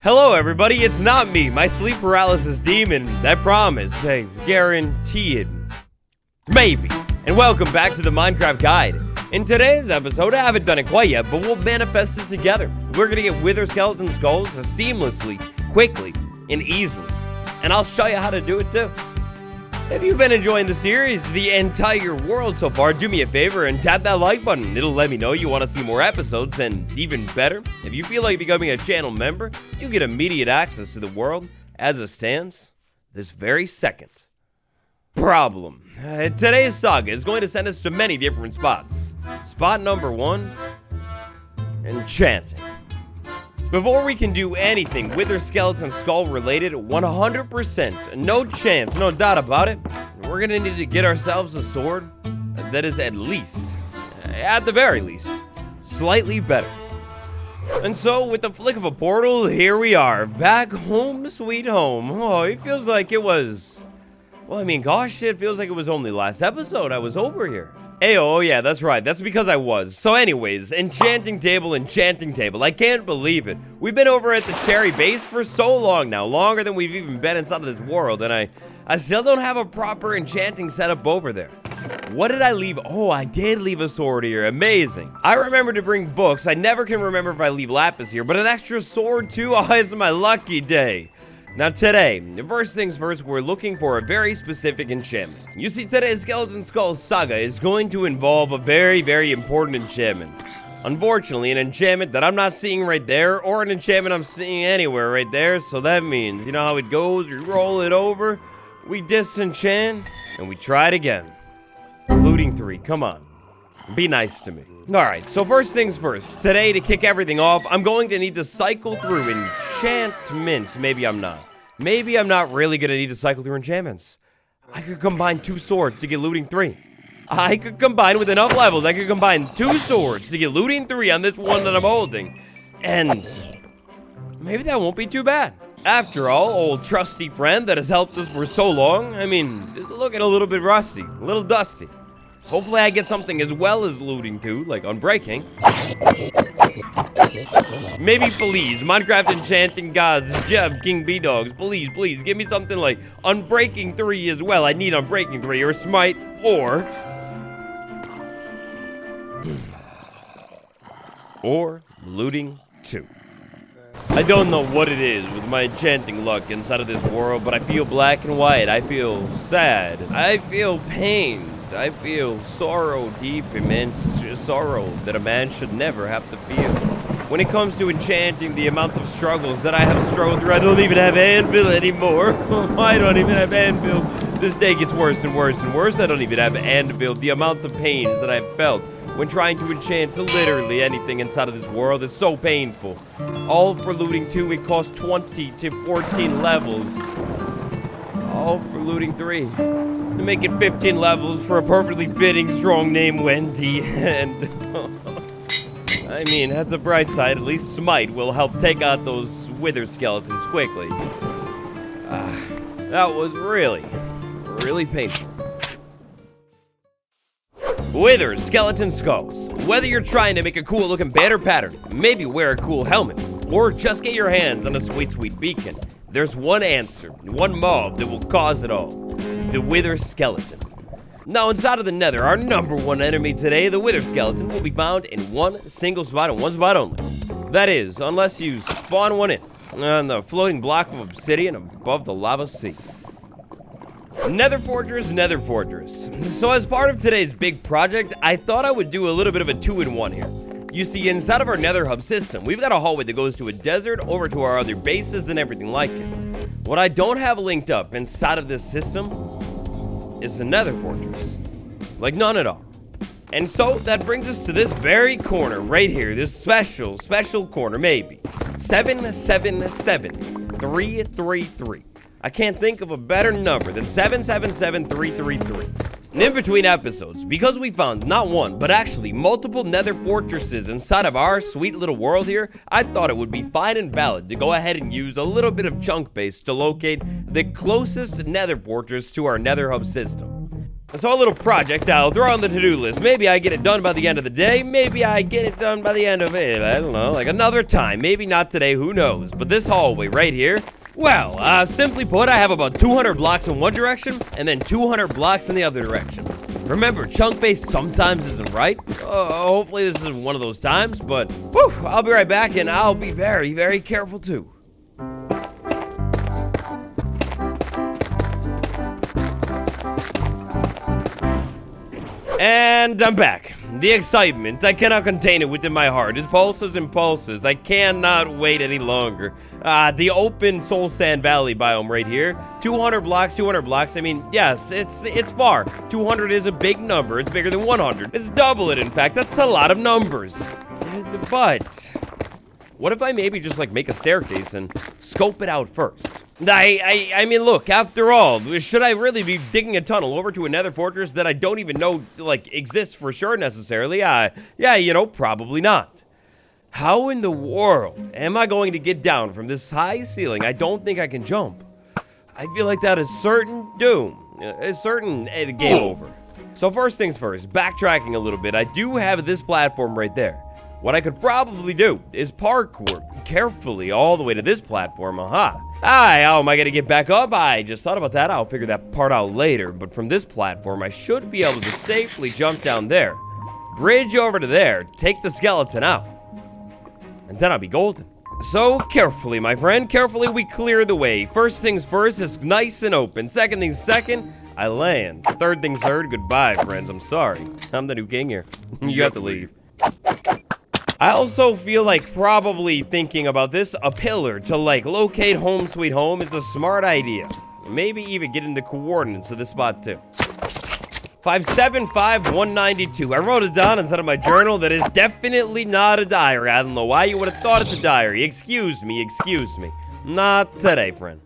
Hello everybody, it's not me, my sleep paralysis demon, I promise, I guarantee it. Maybe. And welcome back to the Minecraft Guide. In today's episode, I haven't done it quite yet, but we'll manifest it together. We're gonna get wither skeleton skulls seamlessly, quickly, and easily. And I'll show you how to do it too. If you've been enjoying the series, the entire world so far, do me a favor and tap that like button. It'll let me know you want to see more episodes, and even better, if you feel like becoming a channel member, you get immediate access to the world as it stands this very second. Problem. Today's saga is going to send us to many different spots. Spot number 1, Enchanting. Before we can do anything wither skeleton skull related, 100%, no chance, no doubt about it, we're gonna need to get ourselves a sword that is at least, at the very least, slightly better. And so, with the flick of a portal, here we are, back home sweet home. Oh, it feels like it was, well, I mean, gosh, it feels like it was only last episode I was over here. Oh yeah, that's right, that's because I was. So anyways, enchanting table, I can't believe it. We've been over at the cherry base for so long now, longer than we've even been inside of this world, and I still don't have a proper enchanting setup over there. What did I leave? Oh, I did leave a sword here, amazing. I remember to bring books, I never can remember if I leave lapis here, but an extra sword too, oh, it's my lucky day. Now today, first things first, we're looking for a very specific enchantment. You see, today's Skeleton Skull saga is going to involve a very, very important enchantment. Unfortunately, an enchantment that I'm not seeing right there, or an enchantment I'm seeing anywhere right there, so that means, you know how it goes, we roll it over, we disenchant, and we try it again. Looting 3, come on. Be nice to me. Alright, so first things first. Today, to kick everything off, I'm going to need to cycle through enchantments. Maybe I'm not. Maybe I'm not really going to need to cycle through enchantments. I could combine 2 swords to get looting 3. I could combine with enough levels. I could combine 2 swords to get looting 3 on this one that I'm holding. And maybe that won't be too bad. After all, old trusty friend that has helped us for so long, I mean, looking a little bit rusty, a little dusty. Hopefully I get something as well as looting too, like unbreaking. Maybe please, Minecraft enchanting gods, Jeff, King B-Dogs, please, give me something like unbreaking 3 as well. I need unbreaking 3 or smite or looting 2. I don't know what it is with my enchanting luck inside of this world, but I feel black and white. I feel sad. I feel pain. I feel sorrow, deep, immense sorrow that a man should never have to feel. When it comes to enchanting, the amount of struggles that I have struggled through, I don't even have anvil anymore. I don't even have anvil. This day gets worse and worse and worse. I don't even have anvil. The amount of pains that I've felt when trying to enchant literally anything inside of this world is so painful. All for looting 2, it costs 20 to 14 levels. All for looting 3. To make it 15 levels for a perfectly fitting strong name, Wendy. And I mean, at the bright side, at least smite will help take out those wither skeletons quickly. That was really painful. Wither skeleton skulls. Whether you're trying to make a cool looking banner pattern, maybe wear a cool helmet, or just get your hands on a sweet beacon, there's one answer, one mob that will cause it all. The wither skeleton. Now inside of the nether, our number 1 enemy today, the wither skeleton, will be found in one single spot and one spot only. That is, unless you spawn one in on the floating block of obsidian above the lava sea. Nether fortress. So as part of today's big project, I thought I would do a little bit of a 2-in-1 here. You see, inside of our nether hub system, we've got a hallway that goes to a desert, over to our other bases and everything like it. What I don't have linked up inside of this system is the nether fortress. Like none at all. And so that brings us to this very corner right here, this special corner, maybe. 777333. I can't think of a better number than 777333. And in between episodes, because we found not one, but actually multiple nether fortresses inside of our sweet little world here, I thought it would be fine and valid to go ahead and use a little bit of chunk base to locate the closest nether fortress to our nether hub system. So a little project I'll throw on the to-do list. Maybe I get it done by the end of the day. Maybe I get it done by the end of it. I don't know, like another time. Maybe not today, who knows? But this hallway right here, well, simply put, I have about 200 blocks in one direction and then 200 blocks in the other direction. Remember, chunk-based sometimes isn't right. Hopefully this isn't one of those times, but whew, I'll be right back and I'll be very, very careful too. And I'm back. The excitement, I cannot contain it within my heart. It pulses and pulses. I cannot wait any longer. The open Soul Sand Valley biome right here. 200 blocks, 200 blocks. I mean, yes, it's far. 200 is a big number. It's bigger than 100. It's double it, in fact. That's a lot of numbers. But what if I maybe just like make a staircase and scope it out first? I mean, look, after all, should I really be digging a tunnel over to a nether fortress that I don't even know, like, exists for sure necessarily? Yeah, you know, probably not. How in the world am I going to get down from this high ceiling? I don't think I can jump. I feel like that is certain doom, a certain game over. So first things first, backtracking a little bit, I do have this platform right there. What I could probably do is parkour carefully all the way to this platform, How am I gonna get back up? I just thought about that. I'll figure that part out later. But from this platform, I should be able to safely jump down there, bridge over to there, take the skeleton out, and then I'll be golden. So carefully, my friend, carefully we clear the way. First things first, it's nice and open. Second things second, I land. Third things third, goodbye, friends. I'm sorry. I'm the new king here. You have to leave. I also feel like probably thinking about this, a pillar to like locate home sweet home is a smart idea. Maybe even getting the coordinates of this spot too. 575192. I wrote it down inside of my journal. That is definitely not a diary. I don't know why you would have thought it's a diary. Excuse me. Not today, friend.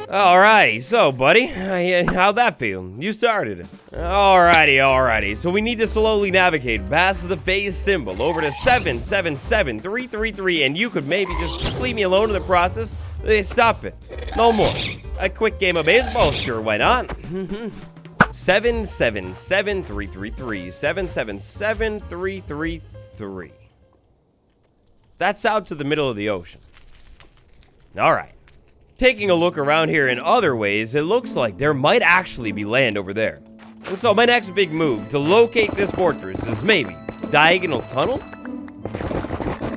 Alrighty, so buddy, how'd that feel? You started it. Alrighty. So we need to slowly navigate past the phase symbol over to 777333, and you could maybe just leave me alone in the process. Stop it. No more. A quick game of baseball, sure, why not? 777333. 777333. That's out to the middle of the ocean. Alright. Taking a look around here in other ways, it looks like there might actually be land over there. And so my next big move to locate this fortress is maybe diagonal tunnel?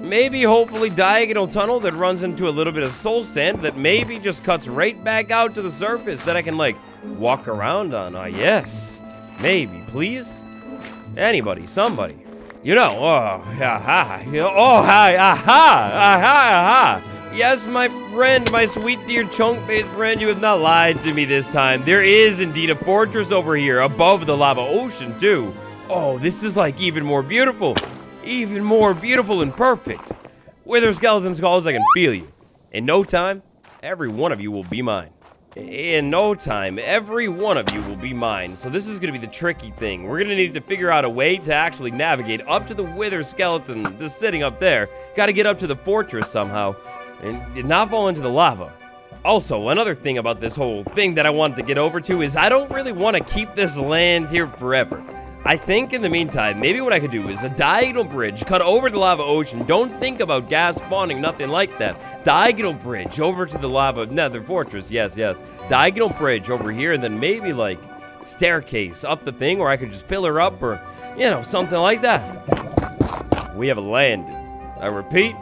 Maybe, hopefully, diagonal tunnel that runs into a little bit of soul sand that maybe just cuts right back out to the surface that I can, like, walk around on. Yes. Maybe, please? Anybody, somebody. You know, Yes, my friend, my sweet dear chunk-based friend, you have not lied to me this time. There is indeed a fortress over here above the lava ocean, too. Oh, this is like even more beautiful and perfect. Wither skeleton skulls, I can feel you. In no time, every one of you will be mine. In no time, every one of you will be mine. So this is going to be the tricky thing. We're going to need to figure out a way to actually navigate up to the wither skeleton just sitting up there. Got to get up to the fortress somehow and did not fall into the lava. Also, another thing about this whole thing that I wanted to get over to is I don't really want to keep this land here forever. I think in the meantime, maybe what I could do is a diagonal bridge cut over the lava ocean. Don't think about gas spawning, nothing like that. Diagonal bridge over to the lava nether fortress. Yes. Diagonal bridge over here, and then maybe like staircase up the thing, or I could just pillar up, or you know, something like that. We have landed. I repeat,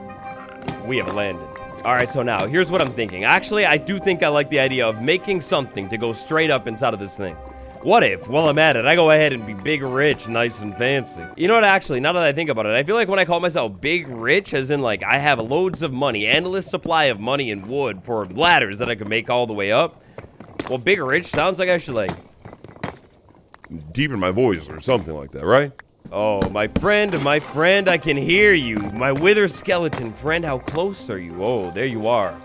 we have landed. All right, so now here's what I'm thinking. Actually, I do think I like the idea of making something to go straight up inside of this thing. What if, while I'm at it, I go ahead and be big, rich, nice, and fancy? You know what, actually, now that I think about it, I feel like when I call myself big, rich, as in, like, I have loads of money, endless supply of money and wood for ladders that I could make all the way up. Well, big, rich sounds like I should, like, deepen my voice or something like that, right? Oh, my friend, I can hear you. My wither skeleton friend, how close are you? Oh, there you are.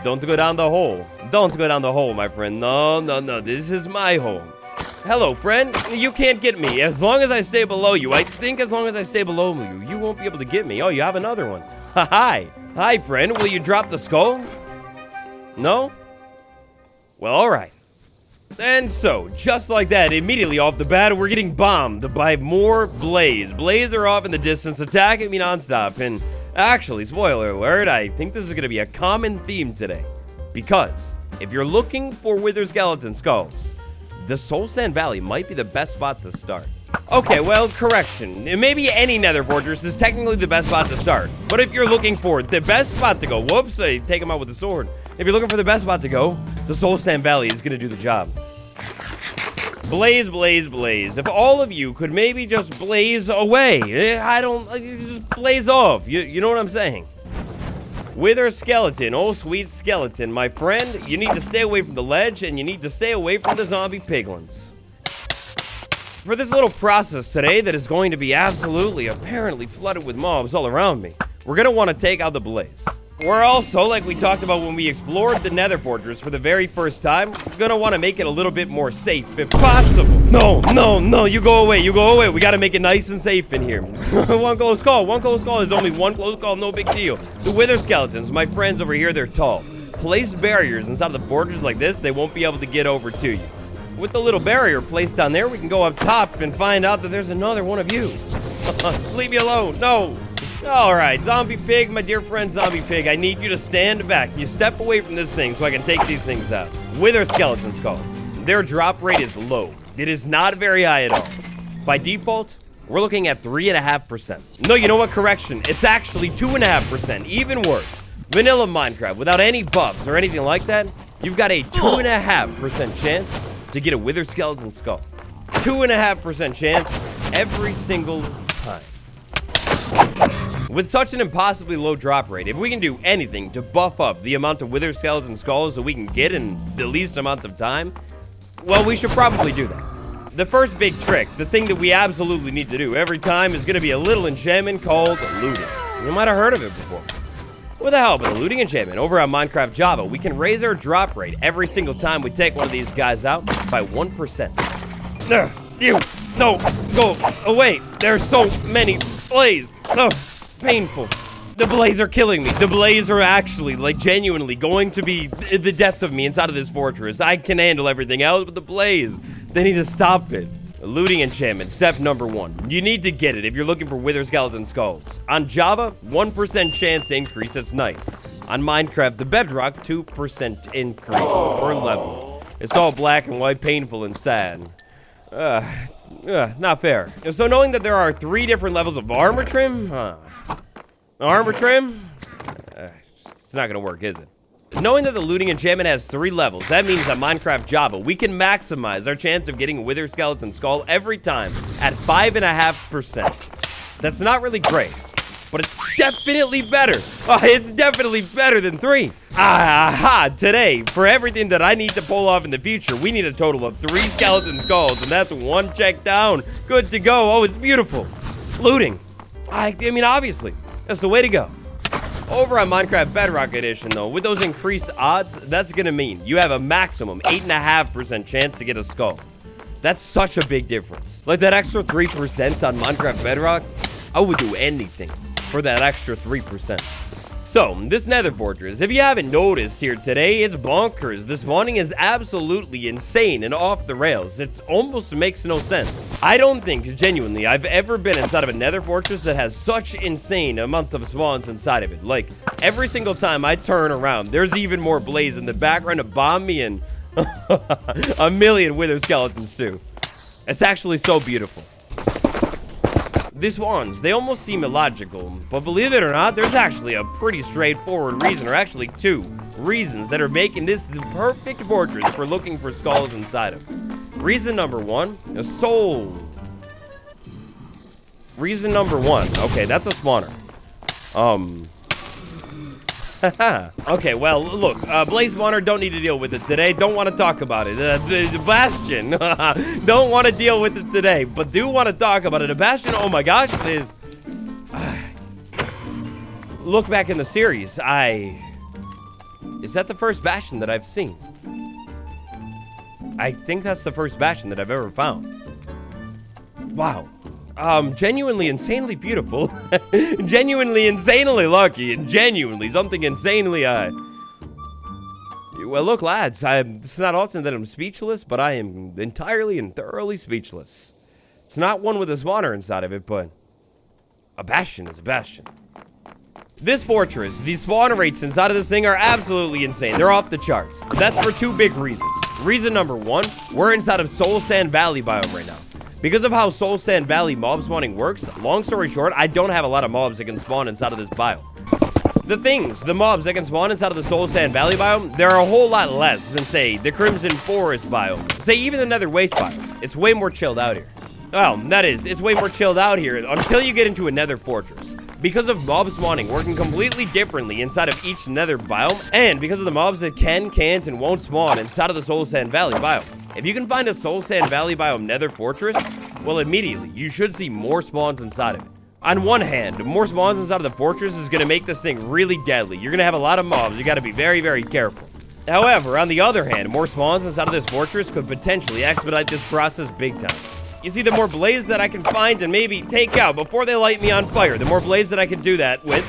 Don't go down the hole. Don't go down the hole, my friend. No, this is my hole. Hello, friend. You can't get me. As long as I stay below you. I think as long as I stay below you, you won't be able to get me. Oh, you have another one. Hi, friend. Will you drop the skull? No? Well, all right. And so, just like that, immediately off the bat, we're getting bombed by more Blaze. Blaze are off in the distance, attacking me nonstop. And actually, spoiler alert, I think this is going to be a common theme today. Because if you're looking for Wither Skeleton Skulls, the Soul Sand Valley might be the best spot to start. Okay, well, correction. Maybe any nether fortress is technically the best spot to start. But if you're looking for the best spot to go, whoops, I take him out with the sword. If you're looking for the best spot to go, the Soul Sand Valley is going to do the job. Blaze, blaze, blaze. If all of you could maybe just blaze away. Just blaze off. You know what I'm saying? Wither skeleton, oh sweet skeleton. My friend, you need to stay away from the ledge and you need to stay away from the zombie piglins. For this little process today that is going to be absolutely apparently flooded with mobs all around me, we're going to want to take out the blaze. We're also, like we talked about when we explored the nether fortress for the very first time, gonna want to make it a little bit more safe if possible. No, you go away, We gotta make it nice and safe in here. One close call, There's only one close call, no big deal. The wither skeletons, my friends over here, they're tall. Place barriers inside the fortress like this, they won't be able to get over to you. With the little barrier placed down there, we can go up top and find out that there's another one of you. Leave me alone, no. Alright, zombie pig, my dear friend zombie pig, I need you to stand back. You step away from this thing so I can take these things out. Wither skeleton skulls. Their drop rate is low. It is not very high at all. By default, we're looking at 3.5%. No, you know what? Correction. It's actually 2.5%. Even worse. Vanilla Minecraft, without any buffs or anything like that, you've got a 2.5% chance to get a wither skeleton skull. 2.5% chance every single time. With such an impossibly low drop rate, if we can do anything to buff up the amount of wither skeleton skulls that we can get in the least amount of time, well, we should probably do that. The first big trick, the thing that we absolutely need to do every time, is going to be a little enchantment called looting. You might have heard of it before. With the help of the looting enchantment over on Minecraft Java, we can raise our drop rate every single time we take one of these guys out by 1%. No, go away. There's so many blaze. Oh, painful. The blaze are killing me. The blaze are actually, like, genuinely going to be the death of me inside of this fortress. I can handle everything else, but the blaze, they need to stop it. Looting enchantment, step number 1. You need to get it if you're looking for wither skeleton skulls. On Java, 1% chance increase, that's nice. On Minecraft, the bedrock, 2% increase per level. It's all black and white, painful and sad. Not fair. So knowing that there are 3 different levels of armor trim, armor trim? It's not gonna work, is it? Knowing that the looting enchantment has 3 levels, that means on Minecraft Java, we can maximize our chance of getting a wither skeleton skull every time at 5.5%. That's not really great, but it's definitely better. It's definitely better than 3. Today, for everything that I need to pull off in the future, we need a total of 3 skeleton skulls, and that's 1 check down. Good to go. Oh, it's beautiful. Looting. I mean, obviously, that's the way to go. Over on Minecraft Bedrock Edition, though, with those increased odds, that's gonna mean you have a maximum 8.5% chance to get a skull. That's such a big difference. Like that extra 3% on Minecraft Bedrock, I would do anything for that extra 3%. So, this nether fortress, if you haven't noticed here today, it's bonkers. This spawning is absolutely insane and off the rails. It almost makes no sense. I don't think, genuinely, I've ever been inside of a nether fortress that has such insane amount of spawns inside of it. Like, every single time I turn around, there's even more blaze in the background to bomb me and a million wither skeletons too. It's actually so beautiful. These ones, they almost seem illogical, but believe it or not, there's actually a pretty straightforward reason, or actually 2 reasons that are making this the perfect fortress for looking for skulls inside of. Reason number 1, a soul. Reason number 1, okay, that's a spawner. Okay, well, look, Blaze Spawner, don't need to deal with it today. Don't want to talk about it. The Bastion, don't want to deal with it today, but do want to talk about it. A Bastion, oh my gosh, it is. Look back in the series, is that the first Bastion that I've seen? I think that's the first Bastion that I've ever found. Wow. Genuinely insanely beautiful, genuinely insanely lucky, and genuinely something insanely, Well, look, lads, it's not often that I'm speechless, but I am entirely and thoroughly speechless. It's not one with a spawner inside of it, but a bastion is a bastion. This fortress, the spawn rates inside of this thing are absolutely insane. They're off the charts. That's for two big reasons. Reason number one, we're inside of Soul Sand Valley biome right now. Because of how Soul Sand Valley mob spawning works, long story short, I don't have a lot of mobs that can spawn inside of this biome. The mobs that can spawn inside of the Soul Sand Valley biome, they're a whole lot less than, say, the Crimson Forest biome. Say, even the Nether Waste biome. It's way more chilled out here. Well, that is, it's way more chilled out here until you get into a Nether Fortress. Because of mob spawning working completely differently inside of each Nether biome, and because of the mobs that can, can't, and won't spawn inside of the Soul Sand Valley biome. If you can find a Soul Sand Valley biome Nether Fortress, well, immediately, you should see more spawns inside of it. On one hand, more spawns inside of the fortress is going to make this thing really deadly. You're going to have a lot of mobs. You got to be very, very careful. However, on the other hand, more spawns inside of this fortress could potentially expedite this process big time. You see, the more blaze that I can find and maybe take out before they light me on fire, the more blaze that I can do that with,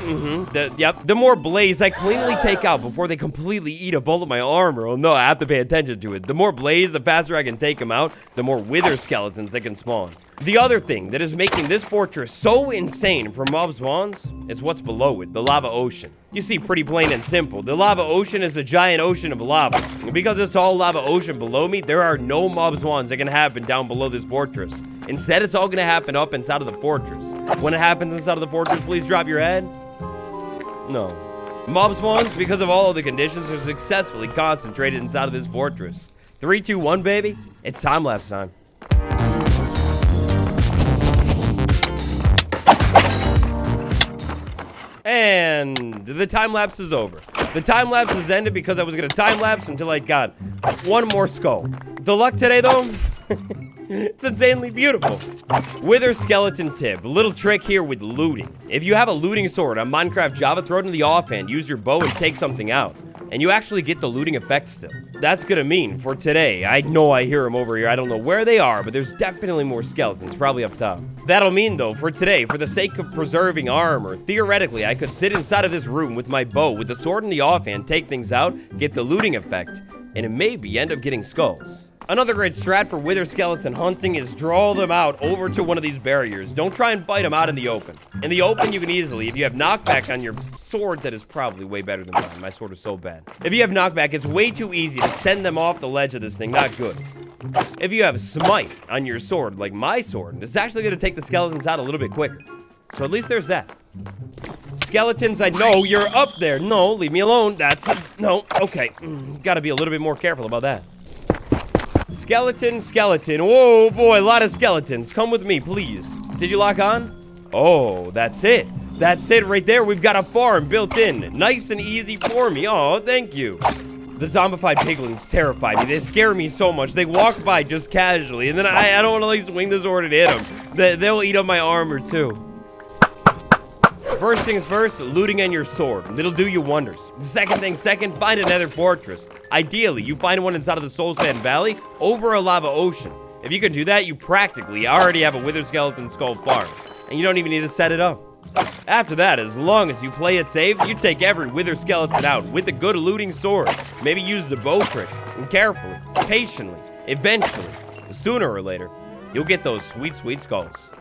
the more blaze I cleanly take out before they completely eat a bolt of my armor. Oh no, I have to pay attention to it. The more blaze, the faster I can take them out, the more wither skeletons they can spawn. The other thing that is making this fortress so insane for mob spawns is what's below it, the lava ocean. You see, pretty plain and simple, the lava ocean is a giant ocean of lava. And because it's all lava ocean below me, there are no mob spawns that can happen down below this fortress. Instead, it's all gonna happen up inside of the fortress. When it happens inside of the fortress, please drop your head. No. Mob spawns, because of all of the conditions, are successfully concentrated inside of this fortress. 3, 2, 1, baby. It's time-lapse time. And the time lapse is over. The time lapse has ended because I was gonna time lapse until I got one more skull. The luck today, though, it's insanely beautiful. Wither skeleton tip. A little trick here with looting. If you have a looting sword on Minecraft Java, throw it in the offhand, use your bow, and take something out. And you actually get the looting effect still. That's gonna mean for today, I know I hear them over here. I don't know where they are, but there's definitely more skeletons, probably up top. That'll mean, though, for today, for the sake of preserving armor, theoretically, I could sit inside of this room with my bow, with the sword in the offhand, take things out, get the looting effect, and maybe end up getting skulls. Another great strat for wither skeleton hunting is draw them out over to one of these barriers. Don't try and fight them out in the open. In the open, you can easily, if you have knockback on your sword, that is probably way better than mine. My sword is so bad. If you have knockback, it's way too easy to send them off the ledge of this thing. Not good. If you have smite on your sword, like my sword, it's actually going to take the skeletons out a little bit quicker. So at least there's that. Skeletons, I know you're up there. No, leave me alone. No, okay. Gotta be a little bit more careful about that. Skeleton. Whoa, boy, a lot of skeletons. Come with me, please. Did you lock on? Oh, that's it. That's it right there. We've got a farm built in. Nice and easy for me. Oh, thank you. The zombified piglins terrify me. They scare me so much. They walk by just casually, and then I don't want to like swing the sword and hit them. They'll eat up my armor too. First things first, looting on your sword. It'll do you wonders. Second thing second, find a Nether fortress. Ideally, you find one inside of the Soul Sand Valley over a lava ocean. If you can do that, you practically already have a wither skeleton skull farm, and you don't even need to set it up. After that, as long as you play it safe, you take every wither skeleton out with a good looting sword. Maybe use the bow trick, and carefully, patiently, eventually, sooner or later, you'll get those sweet, sweet skulls.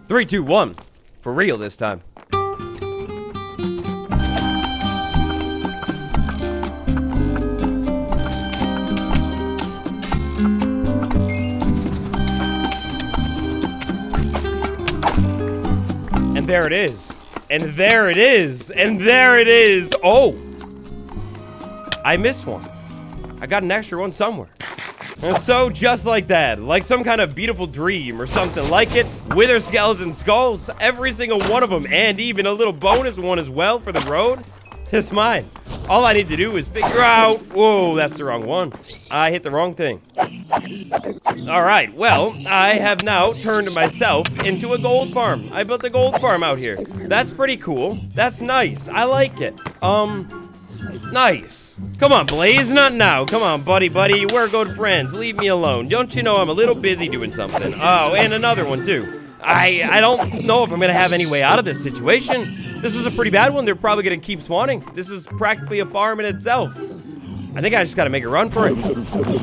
3, 2, 1. For real this time. And there it is. And there it is. And there it is. Oh. I missed one. I got an extra one somewhere. And so, just like that, like some kind of beautiful dream or something like it, wither skeleton skulls, every single one of them, and even a little bonus one as well for the road, it's mine. All I need to do is figure out... Whoa, that's the wrong one. I hit the wrong thing. Alright, well, I have now turned myself into a gold farm. I built a gold farm out here. That's pretty cool. That's nice. I like it. Nice. Come on, Blaze, not now. Come on, buddy. We're good friends. Leave me alone. Don't you know I'm a little busy doing something? Oh, and another one, too. I don't know if I'm going to have any way out of this situation. This was a pretty bad one. They're probably going to keep spawning. This is practically a farm in itself. I think I just gotta make a run for it.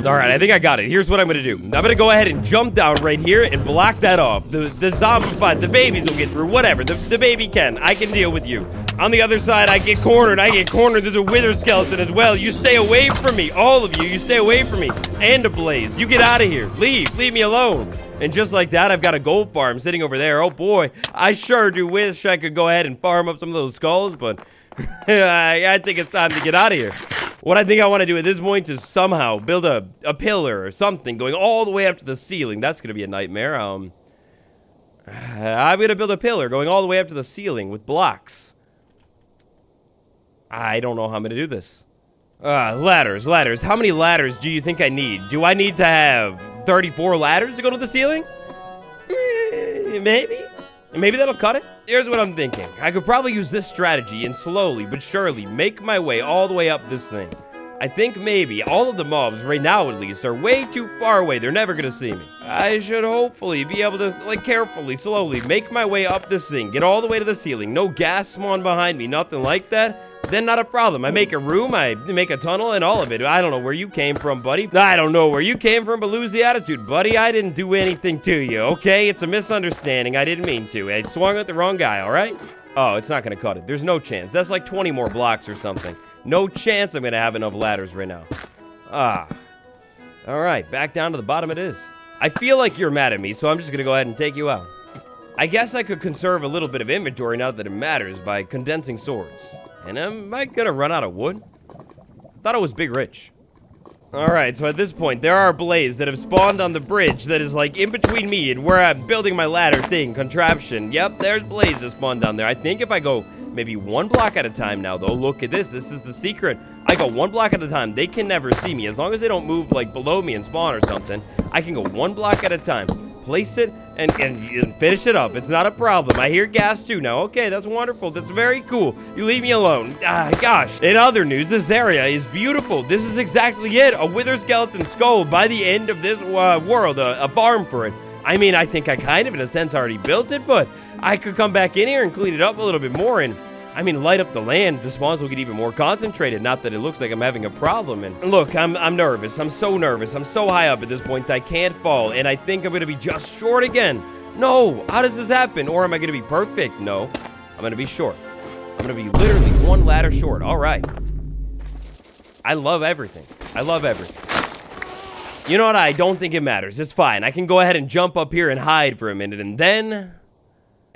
All right, I think I got it. Here's what I'm gonna do. I'm gonna go ahead and jump down right here and block that off. The zombie fight, the babies will get through. Whatever, the baby can. I can deal with you. On the other side, I get cornered. There's a wither skeleton as well. You stay away from me. All of you, you stay away from me. And a blaze. You get out of here. Leave me alone. And just like that, I've got a gold farm sitting over there. Oh boy, I sure do wish I could go ahead and farm up some of those skulls, but I think it's time to get out of here. What I think I want to do at this point is somehow build a pillar or something going all the way up to the ceiling. That's going to be a nightmare. I'm going to build a pillar going all the way up to the ceiling with blocks. I don't know how I'm going to do this. Ladders. How many ladders do you think I need? Do I need to have 34 ladders to go to the ceiling? Maybe that'll cut it. Here's what I'm thinking. I could probably use this strategy and slowly but surely make my way all the way up this thing. I think maybe all of the mobs, right now at least, are way too far away. They're never gonna see me. I should hopefully be able to, like, carefully, slowly make my way up this thing. Get all the way to the ceiling. No gas spawn behind me, nothing like that. Then not a problem. I make a room, I make a tunnel, and all of it. I don't know where you came from, buddy. I don't know where you came from, but lose the attitude, buddy. I didn't do anything to you, okay? It's a misunderstanding. I didn't mean to. I swung at the wrong guy, all right? Oh, it's not gonna cut it. There's no chance. That's like 20 more blocks or something. No chance I'm gonna have enough ladders right now. All right, back down to the bottom it is. I feel like you're mad at me, so I'm just gonna go ahead and take you out. I guess I could conserve a little bit of inventory now that it matters by condensing swords. And am I gonna run out of wood? I thought it was Big Rich. Alright, so at this point, there are blazes that have spawned on the bridge that is like in between me and where I'm building my ladder thing, contraption. Yep, there's blazes that spawned down there. I think if I go maybe one block at a time now, though, look at this. This is the secret. I go one block at a time. They can never see me. As long as they don't move like below me and spawn or something, I can go one block at a time. Place it and finish it up. It's not a problem. I hear gas too now. Okay, that's wonderful. That's very cool. You leave me alone. Gosh. In other news, this area is beautiful. This is exactly it. A wither skeleton skull by the end of this world. A farm for it. I mean, I think I kind of, in a sense, already built it, but I could come back in here and clean it up a little bit more and, I mean, light up the land. The spawns will get even more concentrated. Not that it looks like I'm having a problem. And look, I'm nervous. I'm so nervous. I'm so high up at this point I can't fall. And I think I'm going to be just short again. No, how does this happen? Or am I going to be perfect? No, I'm going to be short. I'm going to be literally one ladder short. All right. I love everything. I love everything. You know what? I don't think it matters. It's fine. I can go ahead and jump up here and hide for a minute.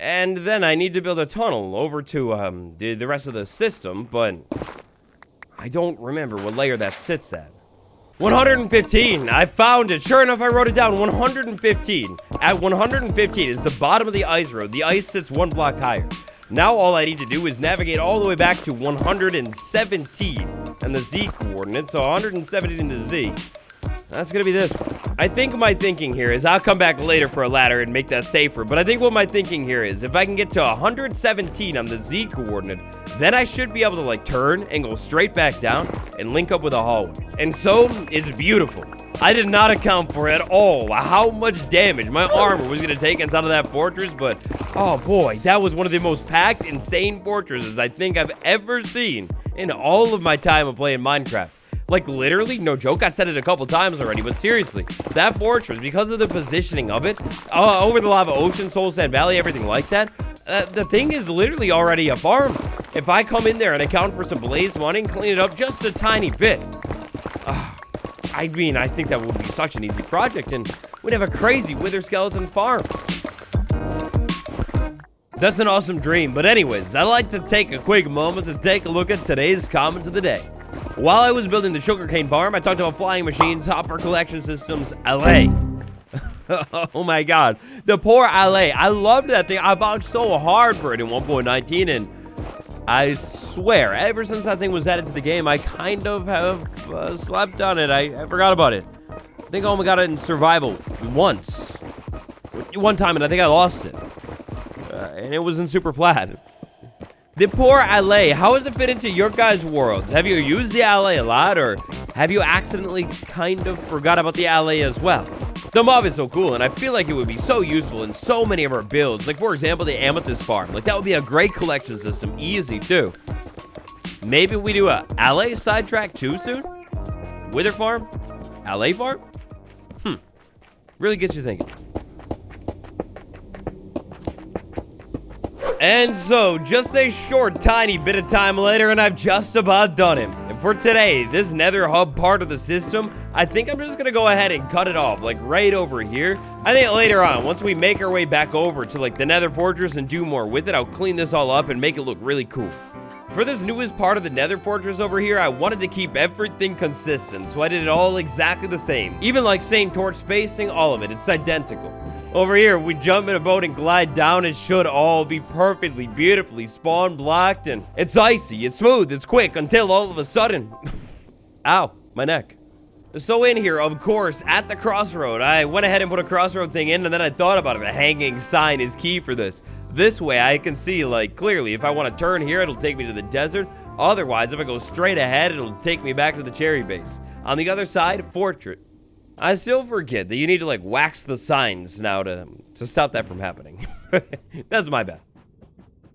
And then I need to build a tunnel over to the rest of the system, but I don't remember what layer that sits at. 115, I found it. Sure enough, I wrote it down, 115. At 115 is the bottom of the ice road. The ice sits one block higher. Now all I need to do is navigate all the way back to 117 and the Z coordinate, so 117 in the Z. That's gonna be this one. I think my thinking here is I'll come back later for a ladder and make that safer, but I think what my thinking here is if I can get to 117 on the Z coordinate, then I should be able to like turn and go straight back down and link up with a hallway. And so, it's beautiful. I did not account for at all how much damage my armor was gonna take inside of that fortress, but oh boy, that was one of the most packed, insane fortresses I think I've ever seen in all of my time of playing Minecraft. Like, literally, no joke, I said it a couple times already, but seriously, that fortress, because of the positioning of it, over the lava ocean, Soul Sand Valley, everything like that, the thing is literally already a farm. If I come in there and account for some blaze money and clean it up just a tiny bit, I mean, I think that would be such an easy project, and we'd have a crazy wither skeleton farm. That's an awesome dream, but anyways, I'd like to take a quick moment to take a look at today's comment of the day. While I was building the sugarcane farm, I talked about flying machines, hopper collection systems, LA. Oh my god, the poor LA. I loved that thing. I vouched so hard for it in 1.19, and I swear, ever since that thing was added to the game, I kind of have slept on it. I forgot about it. I think I only got it in survival once. One time, and I think I lost it. And it was in super flat. The poor LA, how does it fit into your guys' worlds? Have you used the LA a lot, or have you accidentally kind of forgot about the LA as well? The mob is so cool, and I feel like it would be so useful in so many of our builds. Like, for example, the Amethyst farm. Like, that would be a great collection system. Easy, too. Maybe we do a LA sidetrack too soon? Wither farm? LA farm? Really gets you thinking. And so, just a short, tiny bit of time later, and I've just about done it. And for today, this nether hub part of the system, I think I'm just gonna go ahead and cut it off, like right over here. I think later on, once we make our way back over to like the nether fortress and do more with it, I'll clean this all up and make it look really cool. For this newest part of the nether fortress over here, I wanted to keep everything consistent, so I did it all exactly the same. Even like same torch spacing, all of it, it's identical. Over here, we jump in a boat and glide down. It should all be perfectly, beautifully spawn blocked, and it's icy, it's smooth, it's quick, until all of a sudden, ow, my neck. So in here, of course, at the crossroad, I went ahead and put a crossroad thing in, and then I thought about it. A hanging sign is key for this. This way, I can see, like, clearly, if I want to turn here, it'll take me to the desert. Otherwise, if I go straight ahead, it'll take me back to the cherry base. On the other side, fortress. I still forget that you need to, like, wax the signs now to stop that from happening. That's my bad.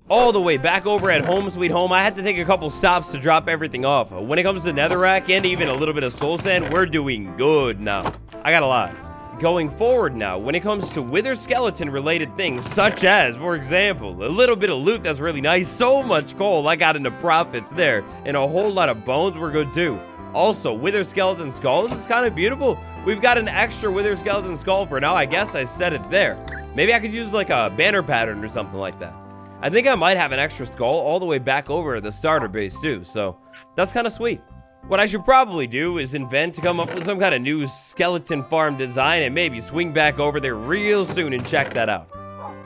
All the way back over at Home Sweet Home, I had to take a couple stops to drop everything off. When it comes to netherrack and even a little bit of soul sand, we're doing good now. I got a lot. Going forward now, when it comes to wither skeleton related things, such as, for example, a little bit of loot that's really nice, so much coal, I got into profits there, and a whole lot of bones were good too. Also, wither skeleton skulls is kind of beautiful. We've got an extra wither skeleton skull for now. I guess I said it there. Maybe I could use like a banner pattern or something like that. I think I might have an extra skull all the way back over at the starter base too, so that's kind of sweet. What I should probably do is invent to come up with some kind of new skeleton farm design and maybe swing back over there real soon and check that out.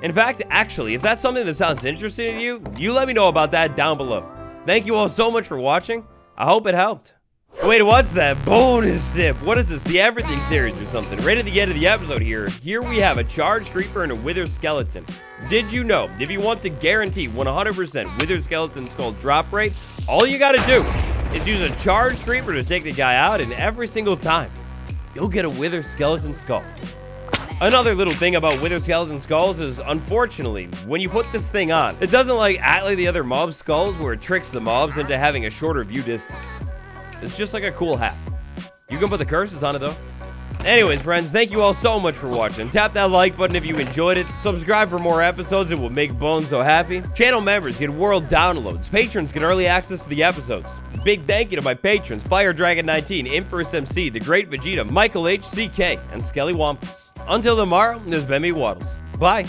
In fact, actually, if that's something that sounds interesting to you, you let me know about that down below. Thank you all so much for watching. I hope it helped. Wait, what's that? Bonus tip. What is this? The Everything series or something? Right at the end of the episode here we have a charged creeper and a wither skeleton. Did you know, if you want to guarantee 100% wither skeleton skull drop rate, all you gotta do is use a charged creeper to take the guy out, and every single time, you'll get a wither skeleton skull. Another little thing about wither skeleton skulls is, unfortunately, when you put this thing on, it doesn't like act like the other mob skulls where it tricks the mobs into having a shorter view distance. It's just like a cool hat. You can put the curses on it though. Anyways, friends, thank you all so much for watching. Tap that like button if you enjoyed it. Subscribe for more episodes. It will make Bones so happy. Channel members get world downloads. Patrons get early access to the episodes. Big thank you to my patrons, Fire Dragon 19, Empress MC, The Great Vegeta, Michael HCK, and Skelly Wampus. Until tomorrow, this has been me, Waddles. Bye.